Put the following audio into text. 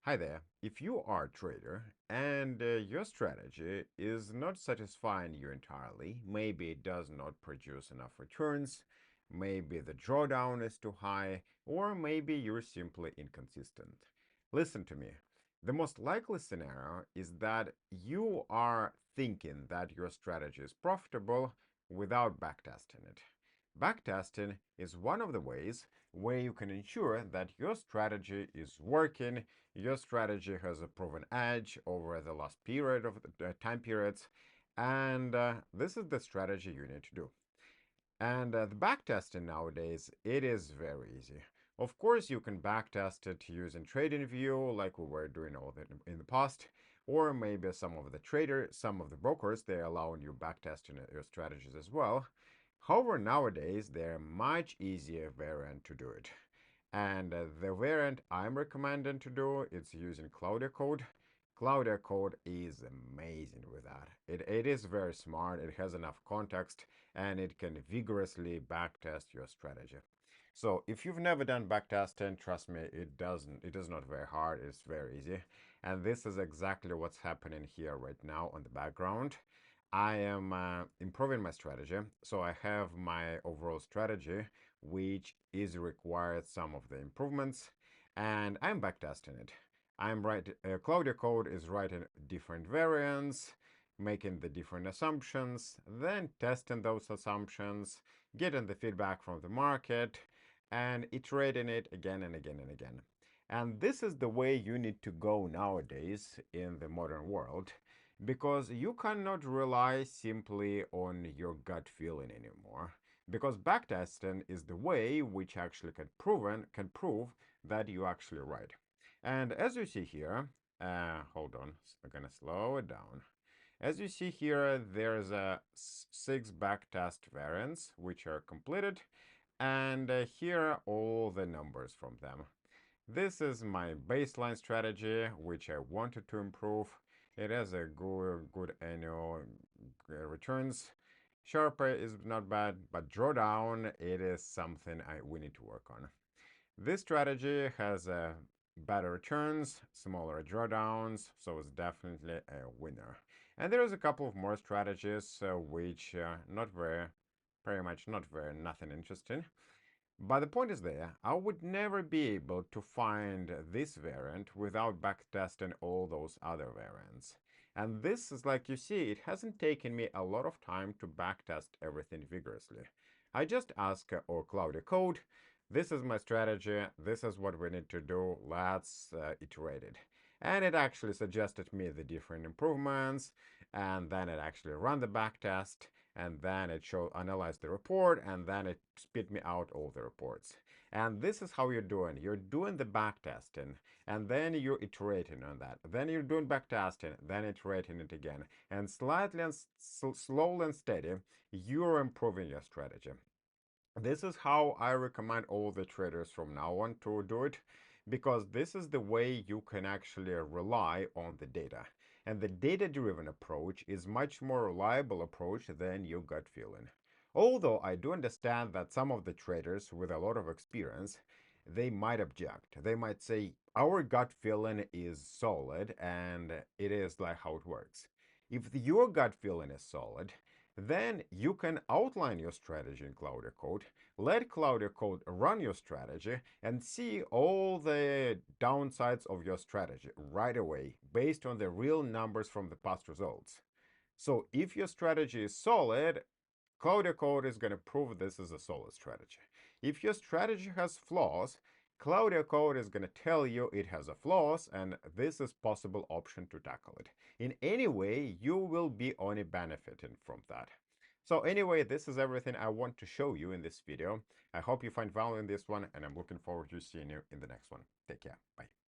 Hi there. If you are a trader and your strategy is not satisfying you entirely, maybe it does not produce enough returns, maybe the drawdown is too high, or maybe you're simply inconsistent. Listen to me. The most likely scenario is that you are thinking that your strategy is profitable without backtesting it. Backtesting is one of the ways where you can ensure that your strategy is working, your strategy has a proven edge over the last period of the time periods, and this is the strategy you need to do. And the backtesting nowadays, it is very easy. Of course, you can backtest it using TradingView like we were doing all that in the past, or maybe some of the brokers, they allow you backtesting your strategies as well. However, nowadays, there are much easier variant to do it. And the variant I'm recommending to do is using Claude Code. Claude Code is amazing with that. It is very smart, it has enough context, and it can vigorously backtest your strategy. So if you've never done backtesting, trust me, it is not very hard, it's very easy. And this is exactly what's happening here right now on the background. I am improving my strategy. So I have my overall strategy, which is required some of the improvements, and I'm backtesting it. Claudia Code is writing different variants, making the different assumptions, then testing those assumptions, getting the feedback from the market, and iterating it again and again and again. And this is the way you need to go nowadays in the modern world, because you cannot rely simply on your gut feeling anymore. Because backtesting is the way which actually can prove that you're actually right. And as you see here, hold on, I'm gonna slow it down. As you see here, there's a 6 backtest variants which are completed, and here are all the numbers from them. This is my baseline strategy, which I wanted to improve. It has a good annual returns. Sharper is not bad, but drawdown, it is something we need to work on. This strategy has better returns, smaller drawdowns, so it's definitely a winner. And there's a couple of more strategies which not very, pretty much not very, nothing interesting. But the point is there, I would never be able to find this variant without backtesting all those other variants. And this is like you see, it hasn't taken me a lot of time to backtest everything vigorously. I just ask or Claudia Code, this is my strategy, this is what we need to do, let's iterate it. And it actually suggested me the different improvements, and then it actually ran the backtest, and then it analyzed the report, and then it spit me out all the reports. And this is how you're doing. You're doing the backtesting, and then you're iterating on that. Then you're doing backtesting, then iterating it again. And slightly and slowly and steady, you're improving your strategy. This is how I recommend all the traders from now on to do it, because this is the way you can actually rely on the data. And the data-driven approach is much more reliable approach than your gut feeling. Although I do understand that some of the traders with a lot of experience, they might object. They might say, our gut feeling is solid and it is like how it works. If your gut feeling is solid, then you can outline your strategy in Cloud Code, let Cloud Code run your strategy, and see all the downsides of your strategy right away based on the real numbers from the past results. So if your strategy is solid, Cloud Code is going to prove this is a solid strategy. If your strategy has flaws, Cloud Code is going to tell you it has a flaws and this is possible option to tackle it. In any way, you will be only benefiting from that. So anyway, this is everything I want to show you in this video. I hope you find value in this one, and I'm looking forward to seeing you in the next one. Take care. Bye.